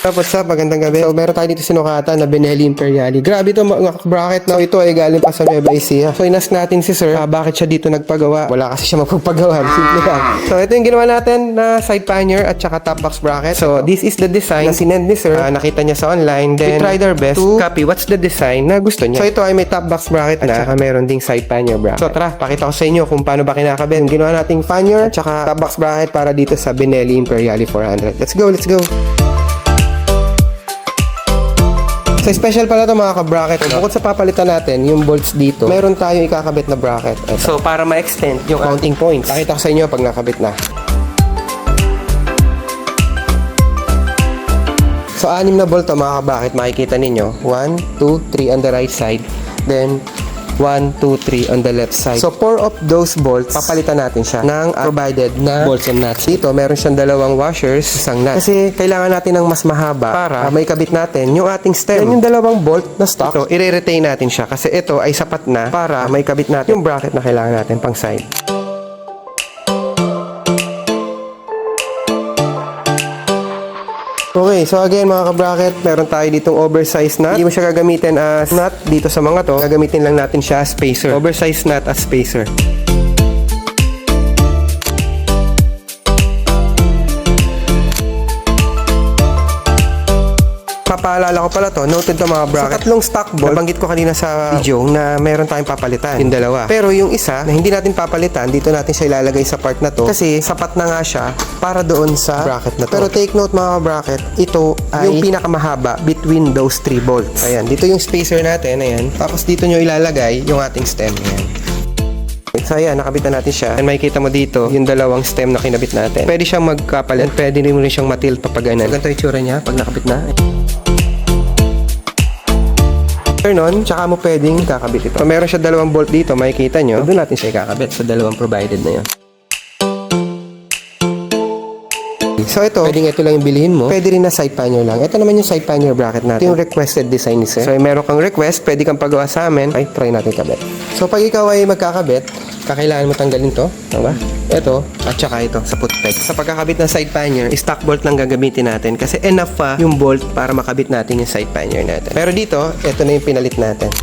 What's up? Magandang gabi. So, meron tayo dito sinukatan na Benelli Imperiali. Grabe ito mga bracket na ito ay galing pa sa Nueva Ecija. So, inas natin si sir, bakit siya dito nagpagawa? Wala kasi siya magpapagawa. Simple lang. So, ito yung ginawa natin na side pannier at saka top box bracket. So, this is the design na sinend ni sir. Nakita niya sa online. Then, we tried our best to copy what's the design na gusto niya. So, ito ay may top box bracket na at saka meron ding side pannier bracket. So, tara, pakita ko sa inyo kung paano ba kinakabit. Ginawa nating pannier at saka top box bracket para dito sa Benelli Imperiali 400. Let's go, let's go. So special pala ito mga ka-bracket. Bukod sa papalitan natin yung bolts dito, meron tayong ikakabit na bracket. Ito. So para ma-extend yung counting points, pakita ko sa inyo pag nakabit na. So 6 na bolt mga ka-bracket, makikita ninyo 1, 2, 3 on the right side, then 1, 2, 3 on the left side. So 4 of those bolts, papalitan natin siya ng provided na bolts and nuts. Dito, meron siyang dalawang washers, isang nut. Kasi kailangan natin ng mas mahaba para may kabit natin yung ating stem. Then yung dalawang bolt na stock, ito, i-retain natin siya. Kasi ito ay sapat na para may kabit natin yung bracket na kailangan natin pang side. Okay, so again mga ka-bracket, meron tayo ditong oversized nut. Hindi mo siya gagamitin as nut dito sa mga to. Gagamitin lang natin siya as spacer. Oversized nut as spacer. Papaalala ko pala to, noted to mga bracket. Sa tatlong stock bolt, nabanggit ko kanina sa video na meron tayong papalitan, yung dalawa. Pero yung isa na hindi natin papalitan, dito natin siya ilalagay sa part na to kasi sapat na nga siya para doon sa bracket na to. Pero take note mga bracket, ito ay yung pinakamahaba between those 3 bolts. Ayan, dito yung spacer natin, ayan. Tapos dito nyo ilalagay yung ating stem, ayan. So ayan, nakabitan natin siya. And makikita mo dito yung dalawang stem na kinabit natin. Pwede siyang magkapalit, pwede rin mo rin siyang matilt papaganan. Ganito yung tsura niya pag nakabit na. Turn on, tsaka mo pwedeng kakabit ito. So meron siya dalawang bolt dito, makikita nyo. Doon natin siya ikakabit sa dalawang provided na yun. So ito, pwedeng ito lang yung bilhin mo. Pwede rin na side pannier lang. Ito naman yung side pannier bracket natin. Ito yung requested design ni sir. So meron kang request, pwede kang pagawa sa amin. Ay, try natin kabit. So pag ikaw ay magkakabit, kakailangan mo tanggalin to. Diba? Ito, at saka ito, sa foot peg. Sa pagkakabit ng side pannier, stock bolt lang gagamitin natin. Kasi enough pa yung bolt para makabit natin yung side pannier natin. Pero dito, ito na yung pinalit natin.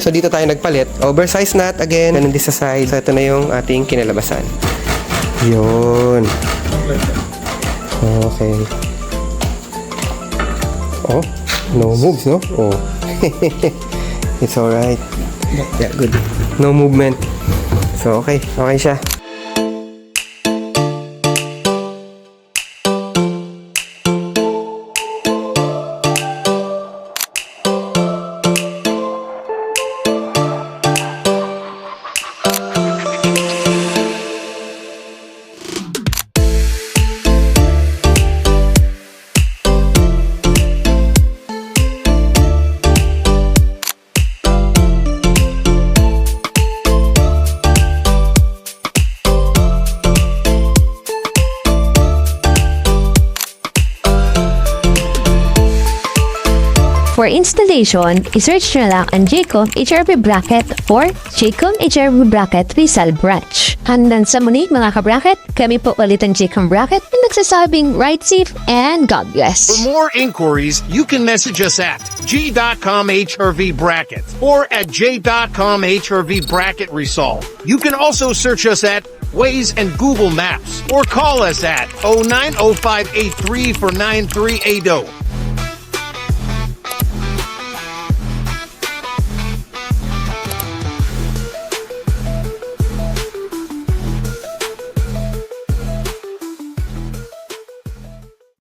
So dito tayo nagpalit. Oversized nut again. Ganun din sa side. So ito na yung ating kinalabasan. Yun. Okay. Oh, no moves, no? Oh. It's alright. Yeah, good. No movement. So okay. Okay siya. For installation, isearch nyo lang ang Jaycom HRV bracket or Jaycom HRV bracket Rizal branch. Handang sa muli mga ka-bracket, kami po ulit ang Jaycom bracket na nagsasabing ride safe and God bless. For more inquiries, you can message us at g.com HRV bracket or at j.com HRV bracket Rizal. You can also search us at Waze and Google Maps or call us at 090583 for 9380.